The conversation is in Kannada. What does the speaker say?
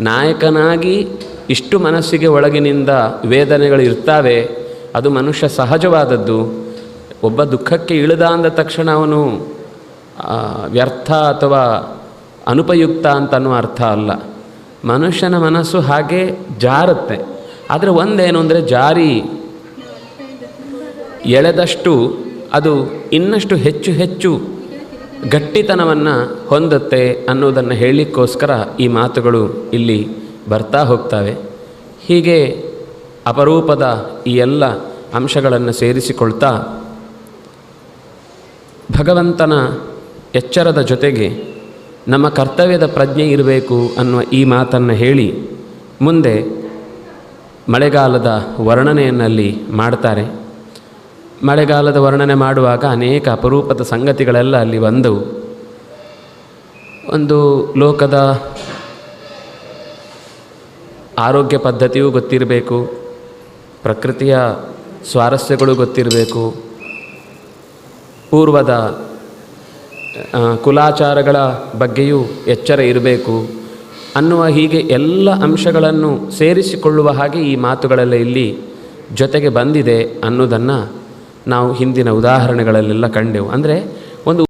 ನಾಯಕನಾಗಿ ಇಷ್ಟು ಮನಸ್ಸಿಗೆ ಒಳಗಿನಿಂದ ವೇದನೆಗಳು ಇರ್ತಾವೆ, ಅದು ಮನುಷ್ಯ ಸಹಜವಾದದ್ದು. ಒಬ್ಬ ದುಃಖಕ್ಕೆ ಇಳಿದ ಅಂದ ತಕ್ಷಣ ಅವನು ವ್ಯರ್ಥ ಅಥವಾ ಅನುಪಯುಕ್ತ ಅಂತನೂ ಅರ್ಥ ಅಲ್ಲ. ಮನುಷ್ಯನ ಮನಸ್ಸು ಹಾಗೆ ಜಾರುತ್ತೆ. ಆದರೆ ಒಂದೇನು ಅಂದರೆ, ಜಾರಿ ಎಳೆದಷ್ಟು ಅದು ಇನ್ನಷ್ಟು ಹೆಚ್ಚು ಹೆಚ್ಚು ಗಟ್ಟಿತನವನ್ನು ಹೊಂದುತ್ತೆ ಅನ್ನೋದನ್ನು ಹೇಳಲಿಕ್ಕೋಸ್ಕರ ಈ ಮಾತುಗಳು ಇಲ್ಲಿ ಬರ್ತಾ ಹೋಗ್ತವೆ. ಹೀಗೆ ಅಪರೂಪದ ಈ ಎಲ್ಲ ಅಂಶಗಳನ್ನು ಸೇರಿಸಿಕೊಳ್ತಾ ಭಗವಂತನ ಎಚ್ಚರದ ಜೊತೆಗೆ ನಮ್ಮ ಕರ್ತವ್ಯದ ಪ್ರಜ್ಞೆ ಇರಬೇಕು ಅನ್ನುವ ಈ ಮಾತನ್ನು ಹೇಳಿ ಮುಂದೆ ಮಳೆಗಾಲದ ವರ್ಣನೆಯನ್ನಲ್ಲಿ ಮಾಡ್ತಾರೆ. ಮಳೆಗಾಲದ ವರ್ಣನೆ ಮಾಡುವಾಗ ಅನೇಕ ಅಪರೂಪದ ಸಂಗತಿಗಳೆಲ್ಲ ಅಲ್ಲಿ ಬಂದವು. ಒಂದು ಲೋಕದ ಆರೋಗ್ಯ ಪದ್ಧತಿಯೂ ಗೊತ್ತಿರಬೇಕು, ಪ್ರಕೃತಿಯ ಸ್ವಾರಸ್ಯಗಳು ಗೊತ್ತಿರಬೇಕು, ಪೂರ್ವದ ಕುಲಾಚಾರಗಳ ಬಗ್ಗೆಯೂ ಎಚ್ಚರ ಇರಬೇಕು ಅನ್ನುವ ಹೀಗೆ ಎಲ್ಲ ಅಂಶಗಳನ್ನು ಸೇರಿಸಿಕೊಳ್ಳುವ ಹಾಗೆ ಈ ಮಾತುಗಳೆಲ್ಲ ಇಲ್ಲಿ ಜೊತೆಗೆ ಬಂದಿದೆ ಅನ್ನೋದನ್ನು ನಾವು ಹಿಂದಿನ ಉದಾಹರಣೆಗಳಲ್ಲೆಲ್ಲ ಕಂಡೆವು. ಅಂದರೆ ಒಂದು